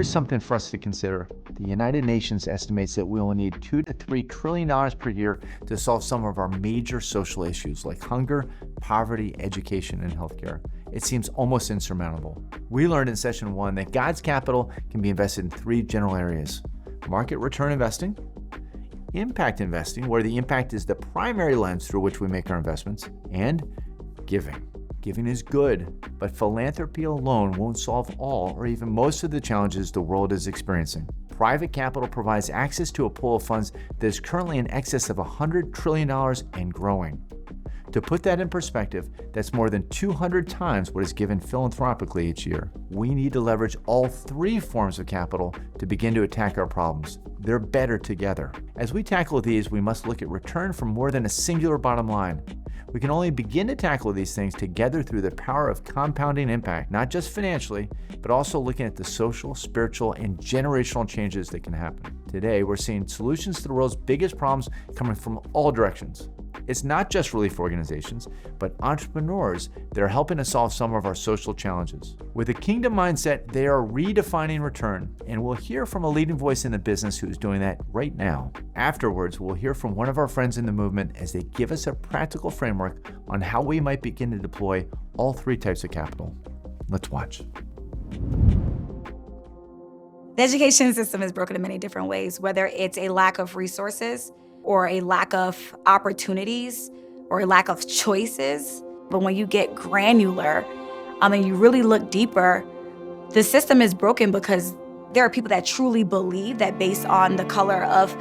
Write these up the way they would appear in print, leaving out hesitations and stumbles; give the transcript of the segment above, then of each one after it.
Here's something for us to consider. The United Nations estimates that we will need $2 to $3 trillion per year to solve some of our major social issues like hunger, poverty, education, and healthcare. It seems almost insurmountable. We learned in session 1 that God's capital can be invested in 3 general areas: market return investing, impact investing, where the impact is the primary lens through which we make our investments, and giving. Giving is good, but philanthropy alone won't solve all or even most of the challenges the world is experiencing. Private capital provides access to a pool of funds that is currently in excess of $100 trillion and growing. To put that in perspective, that's more than 200 times what is given philanthropically each year. We need to leverage all 3 forms of capital to begin to attack our problems. They're better together. As we tackle these, we must look at return from more than a singular bottom line. We can only begin to tackle these things together through the power of compounding impact, not just financially, but also looking at the social, spiritual, and generational changes that can happen. Today, we're seeing solutions to the world's biggest problems coming from all directions. It's not just relief organizations, but entrepreneurs that are helping us solve some of our social challenges. With a kingdom mindset, they are redefining return, and we'll hear from a leading voice in the business who's doing that right now. Afterwards, we'll hear from one of our friends in the movement as they give us a practical framework on how we might begin to deploy all 3 types of capital. Let's watch. The education system is broken in many different ways, whether it's a lack of resources or a lack of opportunities or a lack of choices. But when you get granular, and you really look deeper, the system is broken because there are people that truly believe that based on the color of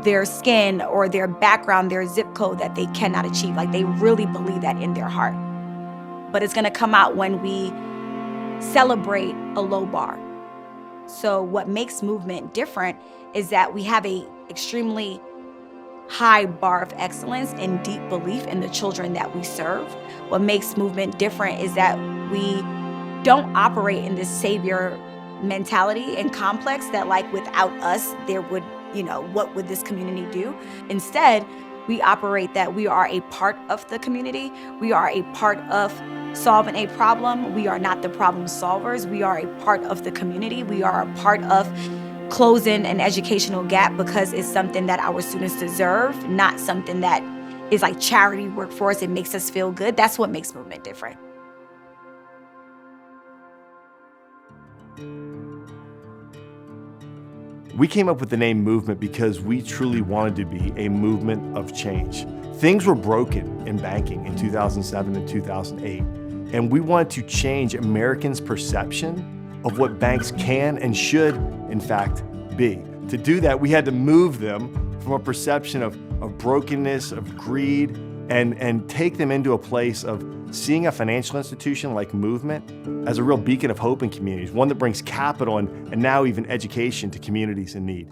their skin or their background, their zip code, that they cannot achieve. Like, they really believe that in their heart. But it's gonna come out when we celebrate a low bar. So what makes movement different is that we have a extremely high bar of excellence and deep belief in the children that we serve. What makes movement different is that we don't operate in this savior mentality and complex that, like, without us, there would, what would this community do? Instead, we operate that we are a part of the community. We are a part of solving a problem. We are not the problem solvers. We are a part of the community. We are a part of closing an educational gap because it's something that our students deserve, not something that is like charity work for us. It makes us feel good. That's what makes movement different. We came up with the name Movement because we truly wanted to be a movement of change. Things were broken in banking in 2007 and 2008, and we wanted to change Americans' perception of what banks can and should, in fact, be. To do that, we had to move them from a perception of brokenness, of greed, and take them into a place of seeing a financial institution like Movement as a real beacon of hope in communities, one that brings capital and now even education to communities in need.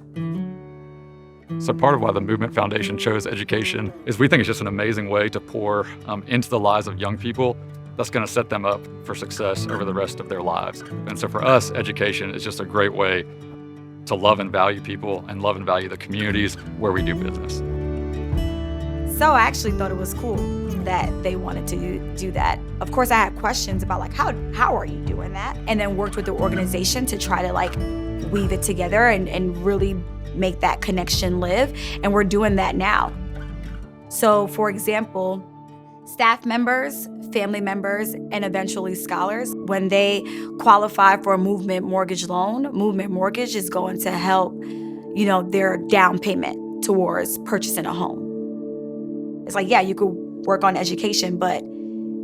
So part of why the Movement Foundation chose education is we think it's just an amazing way to pour into the lives of young people that's going to set them up for success over the rest of their lives. And so for us, education is just a great way to love and value people and love and value the communities where we do business. So I actually thought it was cool that they wanted to do that. Of course, I had questions about, like, how are you doing that? And then worked with the organization to try to, like, weave it together and really make that connection live. And we're doing that now. So, for example, staff members, family members, and eventually scholars, when they qualify for a Movement mortgage loan, Movement Mortgage is going to help, their down payment towards purchasing a home. It's like, yeah, you could work on education, but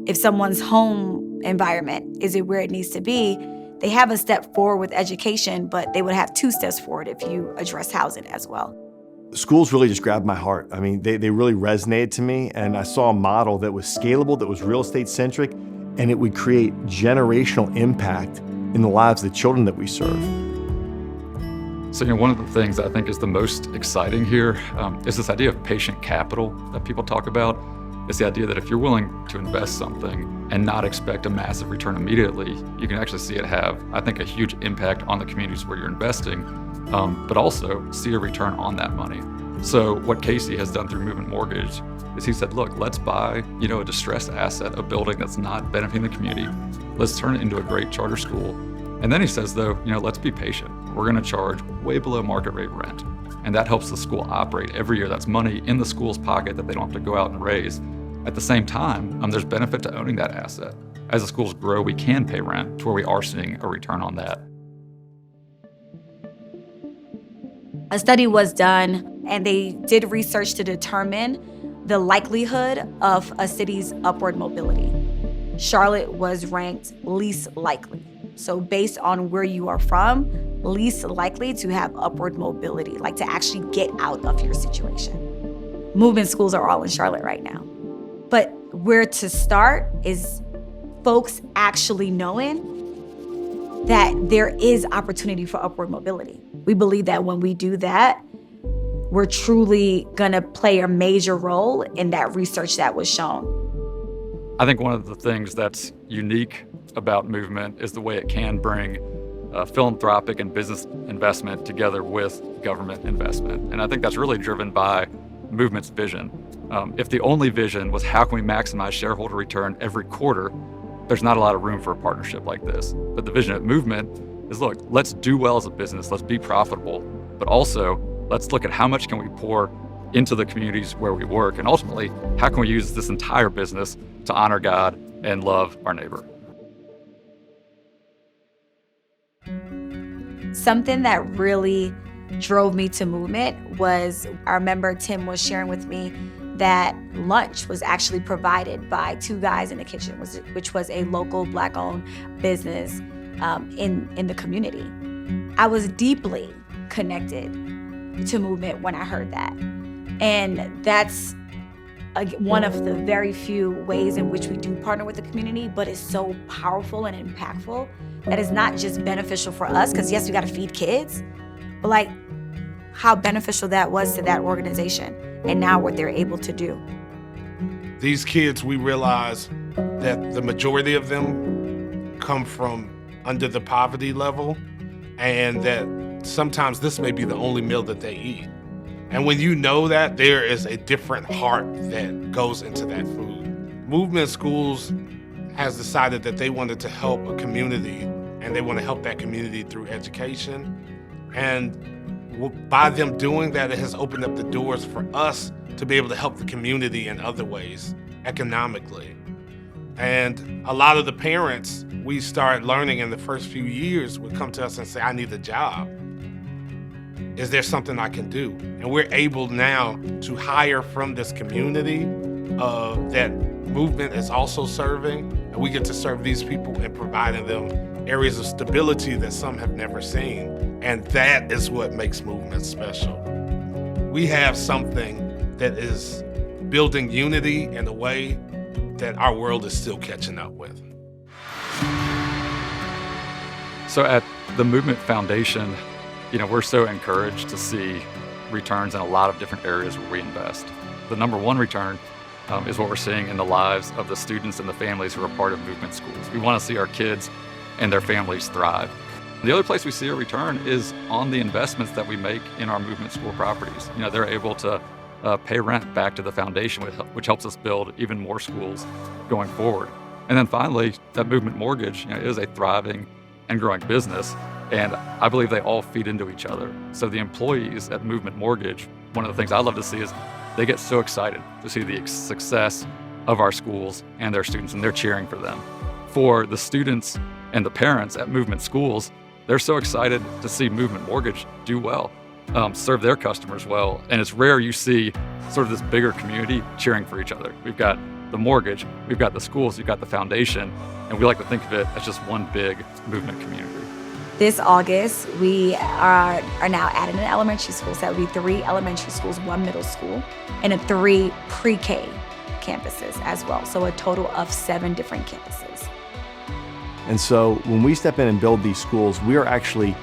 if someone's home environment isn't where it needs to be, they have a step forward with education, but they would have 2 steps forward if you address housing as well. Schools really just grabbed my heart. I mean, they really resonated to me, and I saw a model that was scalable, that was real estate centric, and it would create generational impact in the lives of the children that we serve. So, one of the things that I think is the most exciting here is this idea of patient capital that people talk about. It's the idea that if you're willing to invest something and not expect a massive return immediately, you can actually see it have, I think, a huge impact on the communities where you're investing, but also see a return on that money. So what Casey has done through Movement Mortgage is he said, look, let's buy, a distressed asset, a building that's not benefiting the community. Let's turn it into a great charter school. And then he says, though, let's be patient. We're going to charge way below market rate rent. And that helps the school operate every year. That's money in the school's pocket that they don't have to go out and raise. At the same time, there's benefit to owning that asset. As the schools grow, we can pay rent to where we are seeing a return on that. A study was done, and they did research to determine the likelihood of a city's upward mobility. Charlotte was ranked least likely. So based on where you are from, least likely to have upward mobility, like to actually get out of your situation. Movement schools are all in Charlotte right now. But where to start is folks actually knowing that there is opportunity for upward mobility. We believe that when we do that, we're truly gonna play a major role in that research that was shown. I think one of the things that's unique about movement is the way it can bring philanthropic and business investment together with government investment. And I think that's really driven by movement's vision. If the only vision was how can we maximize shareholder return every quarter, there's not a lot of room for a partnership like this. But the vision of movement is, look, let's do well as a business, let's be profitable, but also let's look at how much can we pour into the communities where we work, and ultimately, how can we use this entire business to honor God and love our neighbor. Something that really drove me to movement was, I remember Tim was sharing with me that lunch was actually provided by two guys in the kitchen, which was a local Black-owned business in the community. I was deeply connected to movement when I heard that. And that's one of the very few ways in which we do partner with the community, but it's so powerful and impactful that it's not just beneficial for us, because yes, we gotta feed kids, but like how beneficial that was to that organization and now what they're able to do. These kids, we realize that the majority of them come from under the poverty level, and that sometimes this may be the only meal that they eat. And when you know that, there is a different heart that goes into that food. Movement Schools has decided that they wanted to help a community, and they want to help that community through education. And by them doing that, it has opened up the doors for us to be able to help the community in other ways, economically. And a lot of the parents, we started learning in the first few years, would come to us and say, I need a job. Is there something I can do? And we're able now to hire from this community that movement is also serving, and we get to serve these people and providing them areas of stability that some have never seen. And that is what makes movement special. We have something that is building unity in a way that our world is still catching up with. So at the Movement Foundation, we're so encouraged to see returns in a lot of different areas where we invest. The number one return is what we're seeing in the lives of the students and the families who are part of movement schools. We want to see our kids and their families thrive. The other place we see a return is on the investments that we make in our movement school properties. They're able to pay rent back to the foundation, which helps us build even more schools going forward. And then finally, that movement mortgage is a thriving and growing business. And I believe they all feed into each other. So the employees at Movement Mortgage, one of the things I love to see is they get so excited to see the success of our schools and their students, and they're cheering for them. For the students and the parents at Movement Schools, they're so excited to see Movement Mortgage do well, serve their customers well. And it's rare you see sort of this bigger community cheering for each other. We've got the mortgage, we've got the schools, we've got the foundation, and we like to think of it as just one big movement community. This August, we are now adding an elementary school. So that would be 3 elementary schools, 1 middle school, and 3 pre-K campuses as well. So a total of 7 different campuses. And so when we step in and build these schools, we are actually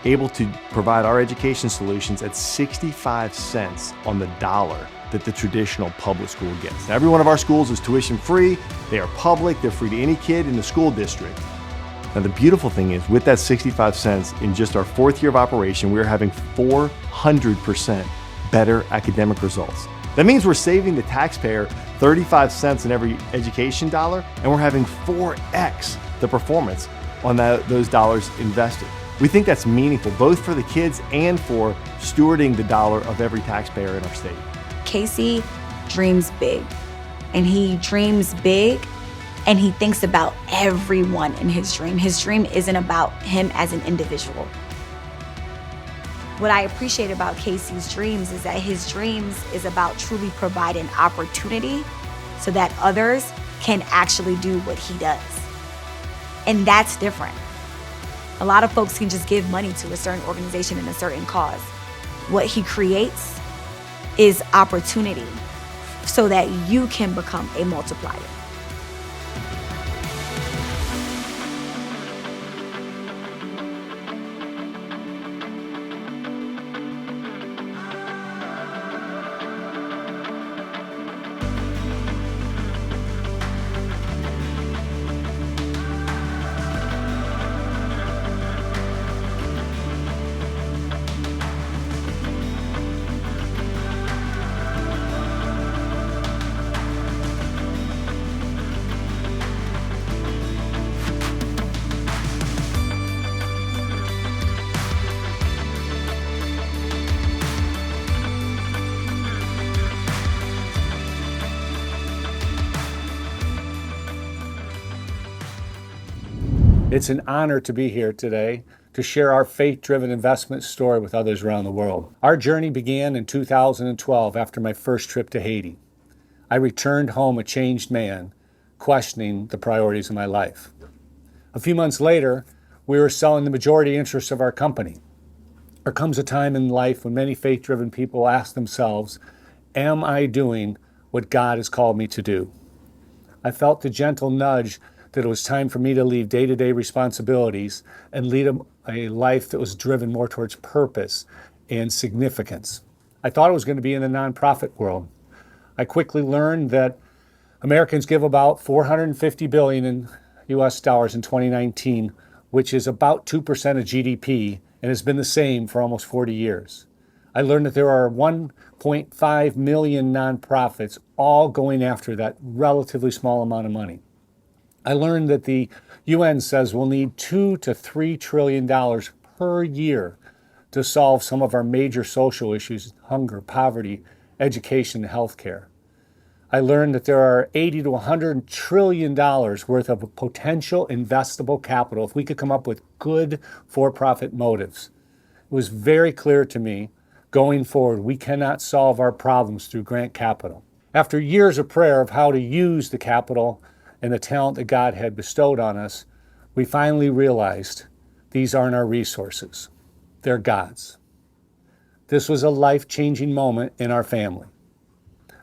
able to provide our education solutions at 65 cents on the dollar that the traditional public school gets. Now, every one of our schools is tuition free, they are public, they're free to any kid in the school district. Now, the beautiful thing is, with that 65 cents, in just our 4th year of operation, we're having 400% better academic results. That means we're saving the taxpayer 35 cents in every education dollar, and we're having 4x the performance on those dollars invested. We think that's meaningful, both for the kids and for stewarding the dollar of every taxpayer in our state. Casey dreams big, and he dreams big, and he thinks about everyone in his dream. His dream isn't about him as an individual. What I appreciate about Casey's dreams is that his dreams is about truly providing opportunity so that others can actually do what he does. And that's different. A lot of folks can just give money to a certain organization and a certain cause. What he creates is opportunity so that you can become a multiplier. It's an honor to be here today to share our faith-driven investment story with others around the world. Our journey began in 2012 after my first trip to Haiti. I returned home a changed man, questioning the priorities of my life. A few months later, we were selling the majority interest of our company. There comes a time in life when many faith-driven people ask themselves, am I doing what God has called me to do? I felt the gentle nudge that it was time for me to leave day-to-day responsibilities and lead a life that was driven more towards purpose and significance. I thought it was going to be in the nonprofit world. I quickly learned that Americans give about $450 billion in US dollars in 2019, which is about 2% of GDP and has been the same for almost 40 years. I learned that there are 1.5 million nonprofits all going after that relatively small amount of money. I learned that the UN says we'll need $2 to $3 trillion per year to solve some of our major social issues: hunger, poverty, education, and healthcare. I learned that there are $80 to $100 trillion worth of potential investable capital if we could come up with good for-profit motives. It was very clear to me, going forward, we cannot solve our problems through grant capital. After years of prayer of how to use the capital and the talent that God had bestowed on us, we finally realized these aren't our resources, they're God's. This was a life-changing moment in our family.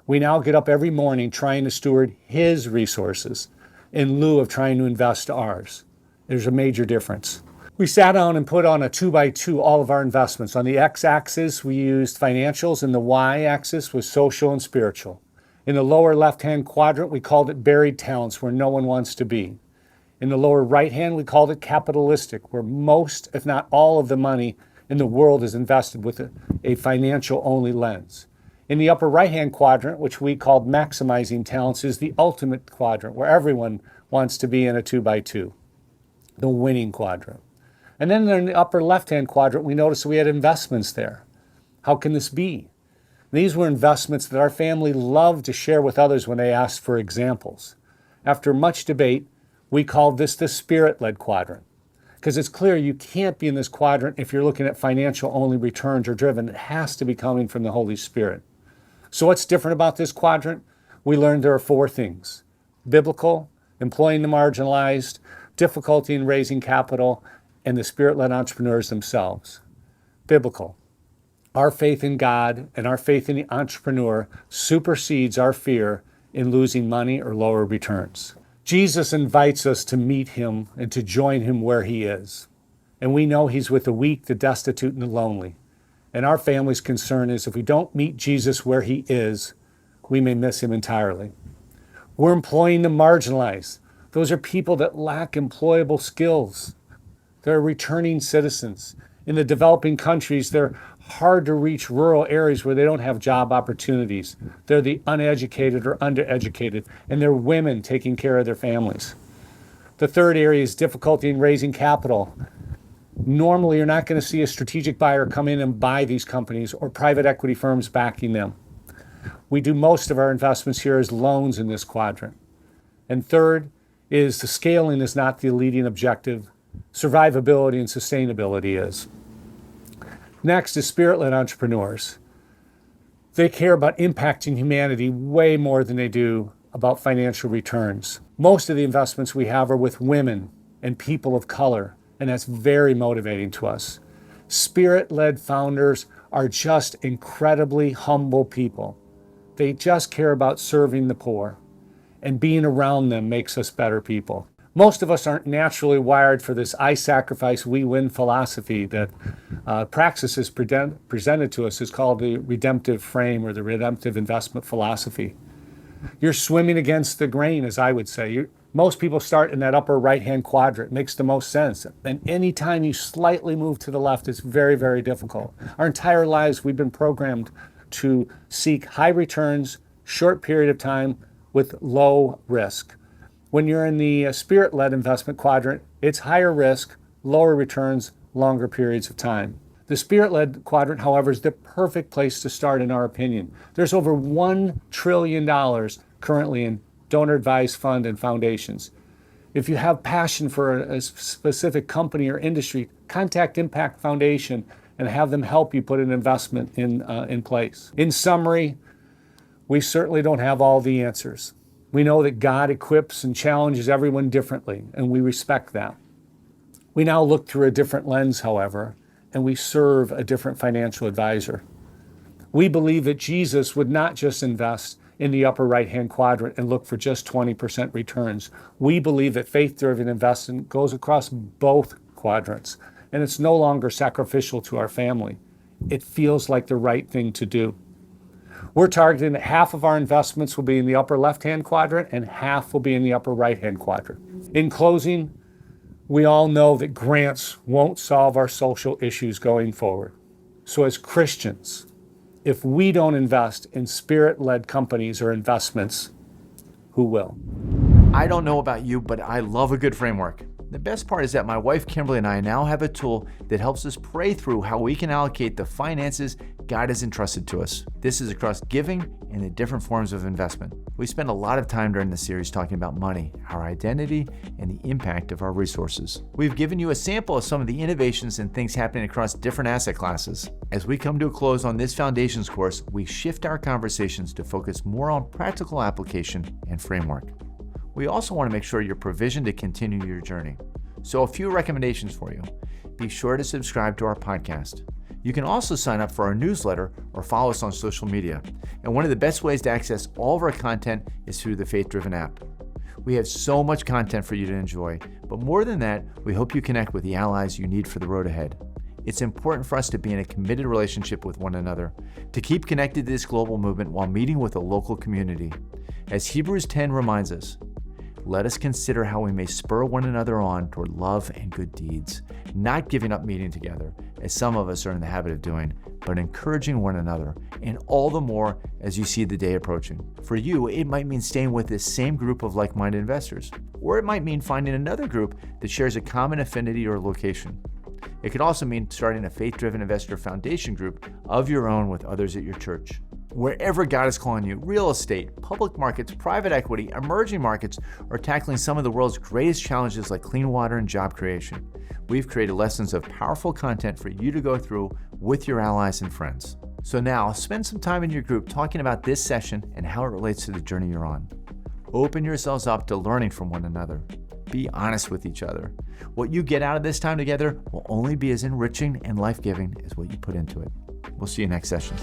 We now get up every morning trying to steward His resources in lieu of trying to invest ours. There's a major difference. We sat down and put on a 2x2 all of our investments. On the x-axis, we used financials, and the y-axis was social and spiritual. In the lower left-hand quadrant, we called it buried talents, where no one wants to be. In the lower right-hand, we called it capitalistic, where most, if not all, of the money in the world is invested with a financial-only lens. In the upper right-hand quadrant, which we called maximizing talents, is the ultimate quadrant, where everyone wants to be in a 2x2, the winning quadrant. And then in the upper left-hand quadrant, we noticed we had investments there. How can this be? These were investments that our family loved to share with others when they asked for examples. After much debate, we called this the spirit-led quadrant, because it's clear you can't be in this quadrant if you're looking at financial-only returns or driven. It has to be coming from the Holy Spirit. So what's different about this quadrant? We learned there are 4 things: biblical, employing the marginalized, difficulty in raising capital, and the spirit-led entrepreneurs themselves. Biblical. Our faith in God and our faith in the entrepreneur supersedes our fear in losing money or lower returns. Jesus invites us to meet Him and to join Him where He is. And we know He's with the weak, the destitute, and the lonely. And our family's concern is if we don't meet Jesus where He is, we may miss Him entirely. We're employing the marginalized. Those are people that lack employable skills. They're returning citizens. In the developing countries, they're hard to reach rural areas where they don't have job opportunities. They're the uneducated or undereducated, and they're women taking care of their families. The third area is difficulty in raising capital. Normally, you're not going to see a strategic buyer come in and buy these companies or private equity firms backing them. We do most of our investments here as loans in this quadrant. And third is the scaling is not the leading objective. Survivability and sustainability is. Next is spirit-led entrepreneurs. They care about impacting humanity way more than they do about financial returns. Most of the investments we have are with women and people of color, and that's very motivating to us. Spirit-led founders are just incredibly humble people. They just care about serving the poor, and being around them makes us better people. Most of us aren't naturally wired for this I sacrifice, we win philosophy that Praxis has presented to us. Is called the redemptive frame or the redemptive investment philosophy. You're swimming against the grain, as I would say. Most people start in that upper right-hand quadrant. It makes the most sense. And anytime you slightly move to the left, it's very, very difficult. Our entire lives, we've been programmed to seek high returns, short period of time with low risk. When you're in the spirit-led investment quadrant, it's higher risk, lower returns, longer periods of time. The spirit-led quadrant, however, is the perfect place to start in our opinion. There's over $1 trillion currently in donor-advised fund and foundations. If you have passion for a specific company or industry, contact Impact Foundation and have them help you put an investment in place. In summary, we certainly don't have all the answers. We know that God equips and challenges everyone differently, and we respect that. We now look through a different lens, however, and we serve a different financial advisor. We believe that Jesus would not just invest in the upper right-hand quadrant and look for just 20% returns. We believe that faith-driven investing goes across both quadrants, and it's no longer sacrificial to our family. It feels like the right thing to do. We're targeting that half of our investments will be in the upper left-hand quadrant and half will be in the upper right-hand quadrant. In closing, we all know that grants won't solve our social issues going forward. So as Christians, if we don't invest in spirit-led companies or investments, who will? I don't know about you, but I love a good framework. The best part is that my wife Kimberly and I now have a tool that helps us pray through how we can allocate the finances God has entrusted to us. This is across giving and the different forms of investment. We spend a lot of time during the series talking about money, our identity, and the impact of our resources. We've given you a sample of some of the innovations and things happening across different asset classes. As we come to a close on this Foundations course, we shift our conversations to focus more on practical application and framework. We also want to make sure you're provisioned to continue your journey. So a few recommendations for you. Be sure to subscribe to our podcast. You can also sign up for our newsletter or follow us on social media. And one of the best ways to access all of our content is through the Faith Driven app. We have so much content for you to enjoy, but more than that, we hope you connect with the allies you need for the road ahead. It's important for us to be in a committed relationship with one another, to keep connected to this global movement while meeting with a local community. As Hebrews 10 reminds us, let us consider how we may spur one another on toward love and good deeds, not giving up meeting together, as some of us are in the habit of doing, but encouraging one another, and all the more as you see the day approaching. For you, it might mean staying with this same group of like-minded investors, or it might mean finding another group that shares a common affinity or location. It could also mean starting a faith-driven investor foundation group of your own with others at your church. Wherever God is calling you, real estate, public markets, private equity, emerging markets, or tackling some of the world's greatest challenges like clean water and job creation, we've created lessons of powerful content for you to go through with your allies and friends. So now, spend some time in your group talking about this session and how it relates to the journey you're on. Open yourselves up to learning from one another. Be honest with each other. What you get out of this time together will only be as enriching and life-giving as what you put into it. We'll see you next session.